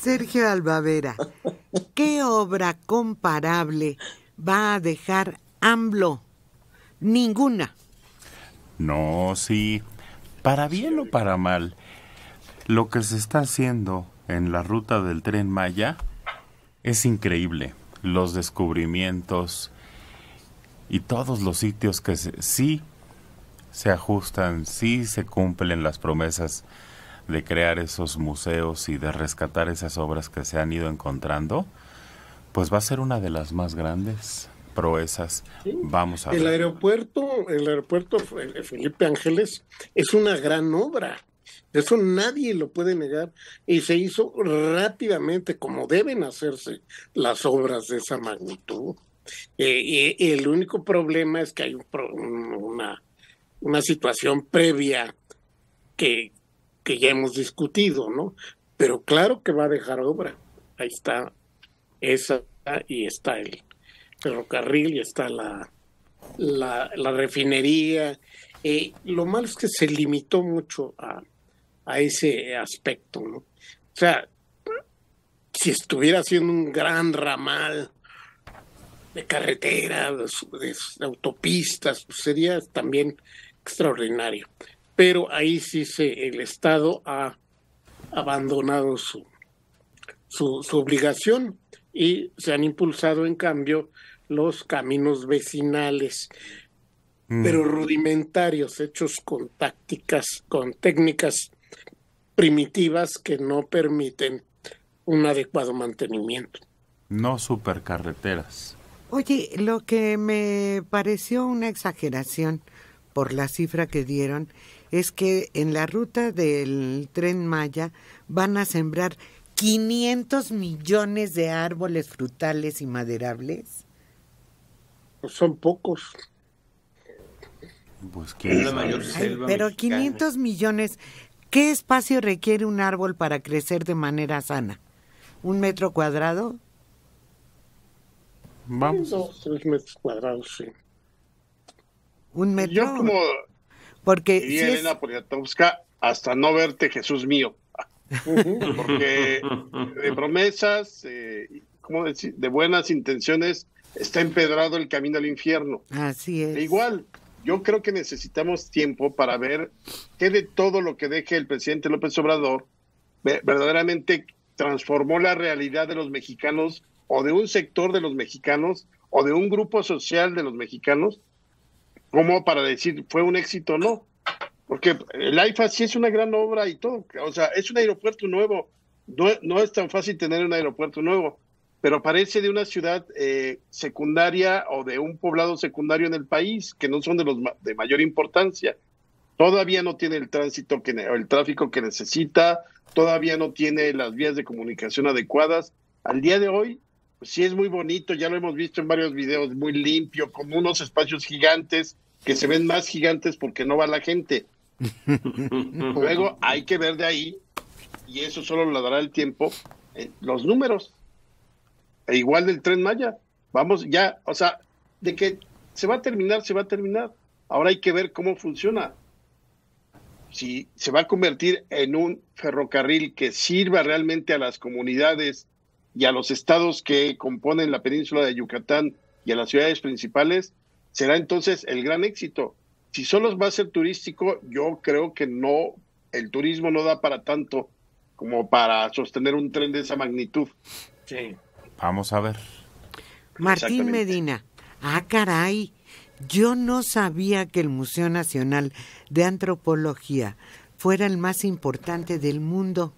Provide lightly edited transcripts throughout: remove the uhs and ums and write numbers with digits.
Sergio Albavera, ¿qué obra comparable va a dejar AMLO? Ninguna. No, sí. Para bien o para mal, lo que se está haciendo en la ruta del Tren Maya es increíble. Los descubrimientos y todos los sitios que sí se ajustan, sí se cumplen las promesas de crear esos museos y de rescatar esas obras que se han ido encontrando, pues va a ser una de las más grandes proezas. Sí. Vamos a ver. El aeropuerto Felipe Ángeles es una gran obra. Eso nadie lo puede negar. Y se hizo rápidamente, como deben hacerse las obras de esa magnitud. Y el único problema es que hay una situación previa que ya hemos discutido, ¿no? Pero claro que va a dejar obra. Ahí está esa, y está el ferrocarril, y está la refinería. Lo malo es que se limitó mucho a ese aspecto, ¿no? O sea, si estuviera haciendo un gran ramal de carretera, de autopistas, pues sería también extraordinario. Pero ahí sí el Estado ha abandonado su obligación, y se han impulsado en cambio los caminos vecinales, pero rudimentarios, hechos con técnicas primitivas que no permiten un adecuado mantenimiento. No supercarreteras. Oye, lo que me pareció una exageración por la cifra que dieron es que en la ruta del Tren Maya van a sembrar 500 millones de árboles frutales y maderables. Pues son pocos. Pues Es la mayor selva pero mexicana. 500 millones, ¿qué espacio requiere un árbol para crecer de manera sana? ¿1 metro cuadrado? Vamos. 2-3 metros cuadrados, sí. 1 metro. Yo, como porque diría si Elena Poniatowska, hasta no verte, Jesús mío. Porque de promesas, ¿cómo decir? De buenas intenciones, está empedrado el camino al infierno. Así es. E igual, yo creo que necesitamos tiempo para ver qué de todo lo que deje el presidente López Obrador verdaderamente transformó la realidad de los mexicanos, o de un sector de los mexicanos, o de un grupo social de los mexicanos, como para decir fue un éxito o no. Porque el AIFA sí es una gran obra y todo, o sea, es un aeropuerto nuevo, no es tan fácil tener un aeropuerto nuevo, pero parece de una ciudad secundaria o de un poblado secundario en el país, que no son de los de mayor importancia. Todavía no tiene el tráfico que necesita, todavía no tiene las vías de comunicación adecuadas. Al día de hoy, pues sí es muy bonito, ya lo hemos visto en varios videos, muy limpio, con unos espacios gigantes, que se ven más gigantes porque no va la gente. Luego hay que ver de ahí, y eso solo lo dará el tiempo, los números. E igual del Tren Maya. Vamos ya, o sea, de que se va a terminar, se va a terminar. Ahora hay que ver cómo funciona. Si se va a convertir en un ferrocarril que sirva realmente a las comunidades y a los estados que componen la península de Yucatán y a las ciudades principales, será entonces el gran éxito. Si solo va a ser turístico, yo creo que no, el turismo no da para tanto como para sostener un tren de esa magnitud. Sí. Vamos a ver. Martín Medina, caray, yo no sabía que el Museo Nacional de Antropología fuera el más importante del mundo.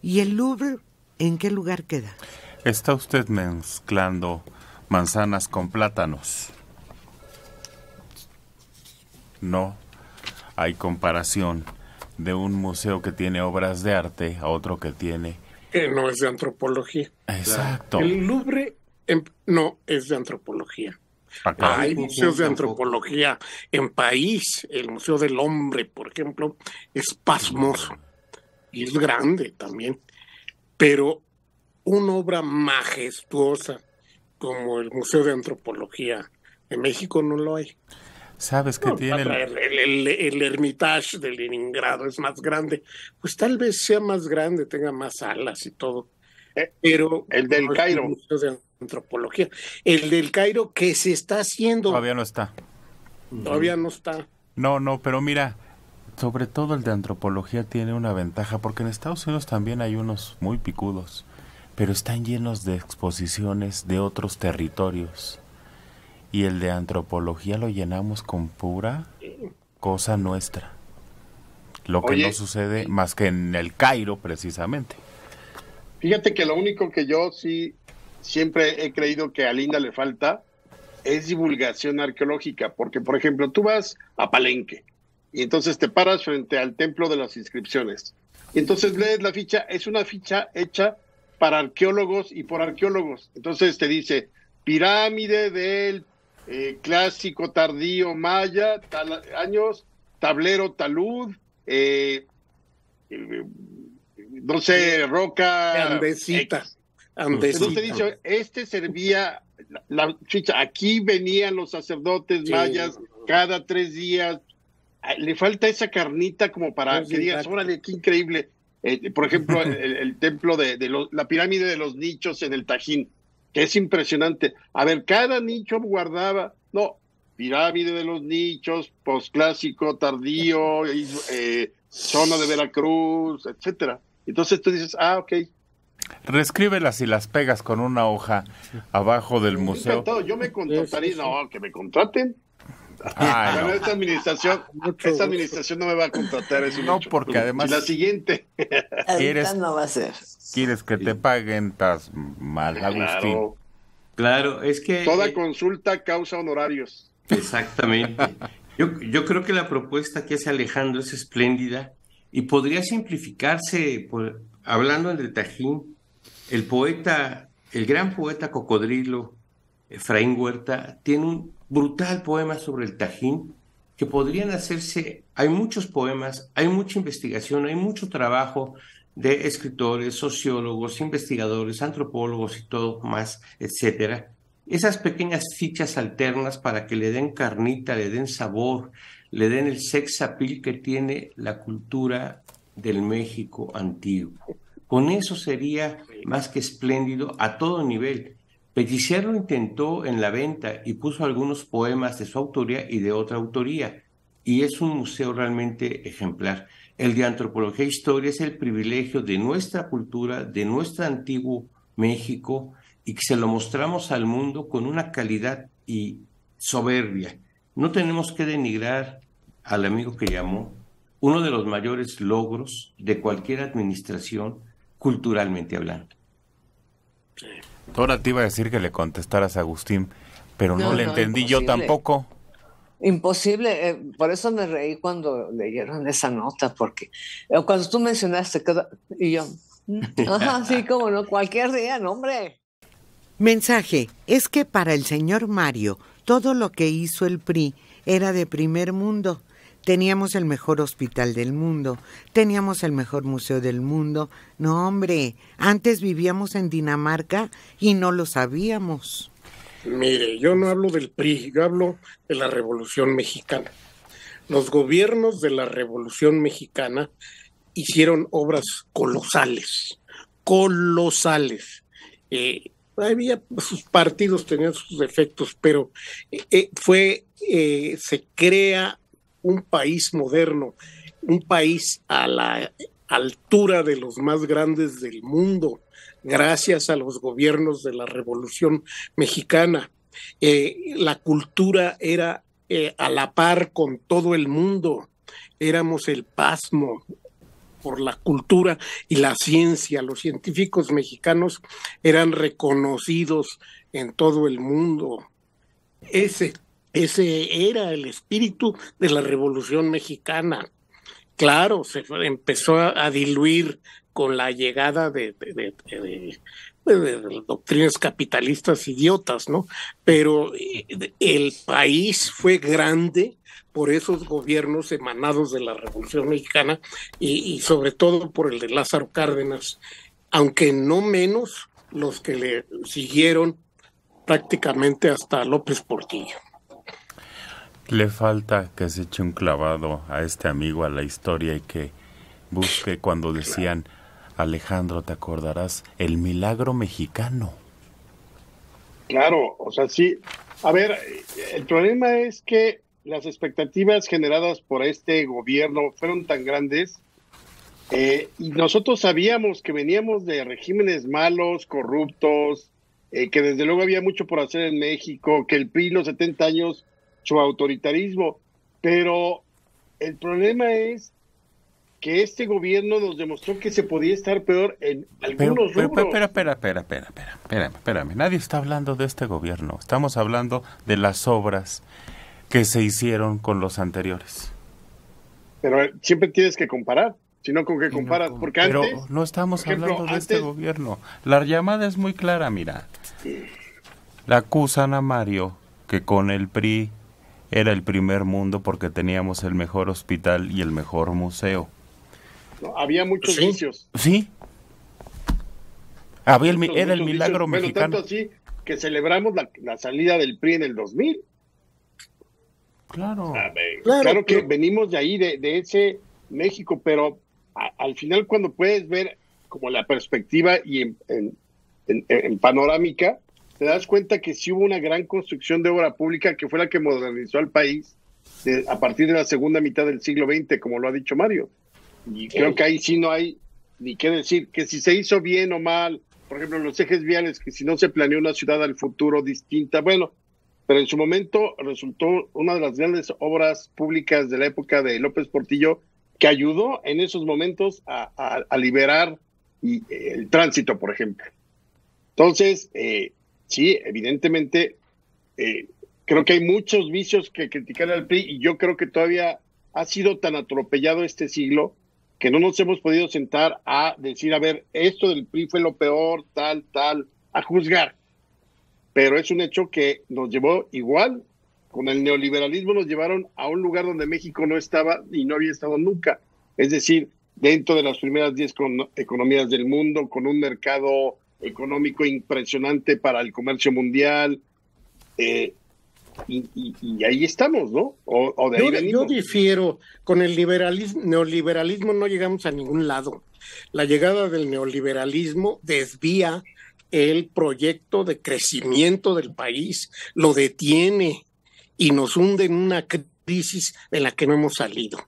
¿Y el Louvre en qué lugar queda? Está usted mezclando manzanas con plátanos. No hay comparación de un museo que tiene obras de arte a otro que tiene... Que no es de antropología. Exacto. El Louvre no es de antropología. Acá. Hay museos de antropología en París. El Museo del Hombre, por ejemplo, es pasmoso y es grande también. Pero una obra majestuosa como el Museo de Antropología de México no lo hay. ¿Sabes que tiene el Hermitage de Leningrado es más grande? Pues tal vez sea más grande, tenga más alas y todo. Pero el del no Cairo. Es un museo de antropología. El del Cairo que se está haciendo. Todavía no está. Todavía no está. No, pero mira, sobre todo el de antropología tiene una ventaja, porque en Estados Unidos también hay unos muy picudos, pero están llenos de exposiciones de otros territorios. Y el de antropología lo llenamos con pura cosa nuestra. Lo que no sucede más que en el Cairo, precisamente. Fíjate que lo único que yo sí siempre he creído que a Linda le falta es divulgación arqueológica, porque, por ejemplo, tú vas a Palenque y entonces te paras frente al Templo de las Inscripciones. Y entonces lees la ficha, es una ficha hecha para arqueólogos y por arqueólogos. Entonces te dice, pirámide del clásico tardío maya, tal años, tablero talud, no sé, roca Andesita. Entonces te dice, este servía la ficha, aquí venían los sacerdotes mayas cada 3 días. Le falta esa carnita como para que digas, órale, qué increíble. Por ejemplo, el templo la pirámide de los nichos en el Tajín, que es impresionante. A ver, cada nicho guardaba, pirámide de los nichos, posclásico, tardío, zona de Veracruz, etcétera. Entonces tú dices, ok. Reescríbelas y las pegas con una hoja abajo del museo. Yo me contrataría, que me contraten. No. Esta administración no me va a contratar. Porque además la siguiente no va a ser. Quieres que te paguen, estás mal, Agustín. Claro, es que toda consulta causa honorarios. Exactamente. Yo creo que la propuesta que hace Alejandro es espléndida y podría simplificarse hablando del Tajín. El gran poeta cocodrilo Efraín Huerta tiene un brutal poema sobre el Tajín que podrían hacerse. Hay muchos poemas, hay mucha investigación, hay mucho trabajo de escritores, sociólogos, investigadores, antropólogos y todo más, etcétera. Esas pequeñas fichas alternas para que le den carnita, le den sabor, le den el sex appeal que tiene la cultura del México antiguo. Con eso sería más que espléndido a todo nivel. Pellicer lo intentó en la venta y puso algunos poemas de su autoría y de otra autoría, y es un museo realmente ejemplar. El de Antropología e Historia es el privilegio de nuestra cultura, de nuestro antiguo México, y que se lo mostramos al mundo con una calidad y soberbia. No tenemos que denigrar al amigo que llamó uno de los mayores logros de cualquier administración culturalmente hablando. Ahora te iba a decir que le contestaras a Agustín, pero no le entendí imposible. Yo tampoco. Imposible, por eso me reí cuando leyeron esa nota, porque cuando tú mencionaste, y yo, sí, cómo no, cualquier día, no, hombre. Mensaje, es que para el señor Mario, todo lo que hizo el PRI era de primer mundo. Teníamos el mejor hospital del mundo, teníamos el mejor museo del mundo. No, hombre, antes vivíamos en Dinamarca y no lo sabíamos. Mire, yo no hablo del PRI, yo hablo de la Revolución Mexicana. Los gobiernos de la Revolución Mexicana hicieron obras colosales. Había sus partidos, tenían sus defectos, pero se crea un país moderno, un país a la altura de los más grandes del mundo, gracias a los gobiernos de la Revolución Mexicana. La cultura era a la par con todo el mundo, éramos el pasmo por la cultura y la ciencia. Los científicos mexicanos eran reconocidos en todo el mundo. Ese era el espíritu de la Revolución Mexicana. Claro, se empezó a diluir con la llegada de doctrinas capitalistas idiotas, ¿no? Pero el país fue grande por esos gobiernos emanados de la Revolución Mexicana y sobre todo por el de Lázaro Cárdenas, aunque no menos los que le siguieron prácticamente hasta López Portillo. Le falta que se eche un clavado a este amigo a la historia y que busque cuando decían, Alejandro, ¿te acordarás? El milagro mexicano. Claro, o sea, sí. A ver, el problema es que las expectativas generadas por este gobierno fueron tan grandes y nosotros sabíamos que veníamos de regímenes malos, corruptos, que desde luego había mucho por hacer en México, que el PRI los 70 años, su autoritarismo, pero el problema es que este gobierno nos demostró que se podía estar peor en algunos rubros. Espérame. Nadie está hablando de este gobierno. Estamos hablando de las obras que se hicieron con los anteriores. Pero siempre tienes que comparar, si no, ¿con qué comparas? Porque pero antes... no estamos por ejemplo, hablando de este gobierno. La llamada es muy clara, mira. La acusan a Mario que con el PRI era el primer mundo porque teníamos el mejor hospital y el mejor museo. No, había muchos vicios. Sí. Era el milagro vicios. mexicano. Bueno, tanto así que celebramos la salida del PRI en el 2000. Claro. Claro que venimos de ahí, de ese México, pero al final cuando puedes ver como la perspectiva y en panorámica, te das cuenta que sí hubo una gran construcción de obra pública que fue la que modernizó al país a partir de la segunda mitad del siglo XX, como lo ha dicho Mario. Y creo que ahí sí no hay ni qué decir, que si se hizo bien o mal, por ejemplo, los ejes viales, que si no se planeó una ciudad al futuro distinta, bueno, pero en su momento resultó una de las grandes obras públicas de la época de López Portillo, que ayudó en esos momentos a liberar el tránsito, por ejemplo. Entonces, sí, evidentemente, creo que hay muchos vicios que criticar al PRI, y yo creo que todavía ha sido tan atropellado este siglo que no nos hemos podido sentar a decir, a ver, esto del PRI fue lo peor, tal, a juzgar. Pero es un hecho que nos llevó igual, con el neoliberalismo nos llevaron a un lugar donde México no estaba y no había estado nunca. Es decir, dentro de las primeras 10 economías del mundo, con un mercado económico impresionante para el comercio mundial, y ahí estamos, ¿no? O de ahí venimos. Yo difiero, con el neoliberalismo no llegamos a ningún lado. La llegada del neoliberalismo desvía el proyecto de crecimiento del país, lo detiene y nos hunde en una crisis de la que no hemos salido.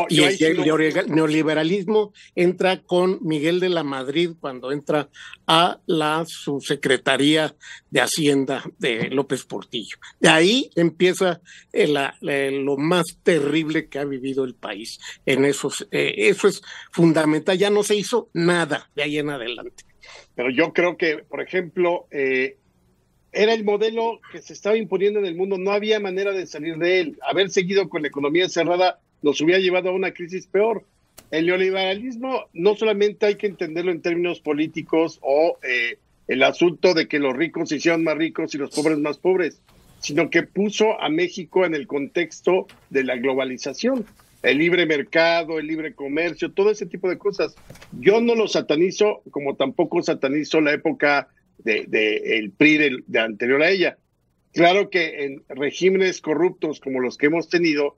Y el neoliberalismo entra con Miguel de la Madrid cuando entra a la subsecretaría de Hacienda de López Portillo. De ahí empieza lo más terrible que ha vivido el país. Eso es fundamental. Ya no se hizo nada de ahí en adelante. Pero yo creo que, por ejemplo, era el modelo que se estaba imponiendo en el mundo. No había manera de salir de él. Haber seguido con la economía cerrada nos hubiera llevado a una crisis peor. El neoliberalismo no solamente hay que entenderlo en términos políticos o el asunto de que los ricos se hicieron más ricos y los pobres más pobres, sino que puso a México en el contexto de la globalización, el libre mercado, el libre comercio, todo ese tipo de cosas. Yo no lo satanizo, como tampoco satanizo la época el PRI de anterior a ella. Claro que en regímenes corruptos como los que hemos tenido,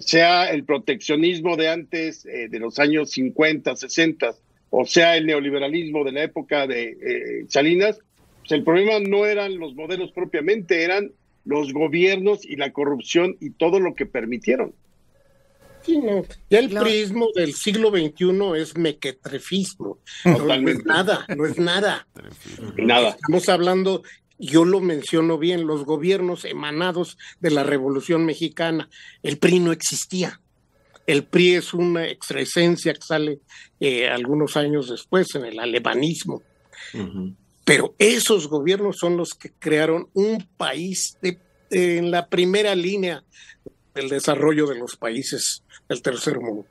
sea el proteccionismo de antes, de los años 50, 60, o sea el neoliberalismo de la época de Salinas, pues el problema no eran los modelos propiamente, eran los gobiernos y la corrupción y todo lo que permitieron. Sí, no. Ya el prismo del siglo XXI es mequetrefismo. No es nada. Nada. Estamos hablando, yo lo menciono bien, los gobiernos emanados de la Revolución Mexicana. El PRI no existía. El PRI es una excrescencia que sale algunos años después en el alevanismo. Uh-huh. Pero esos gobiernos son los que crearon un país en la primera línea del desarrollo de los países del tercer mundo.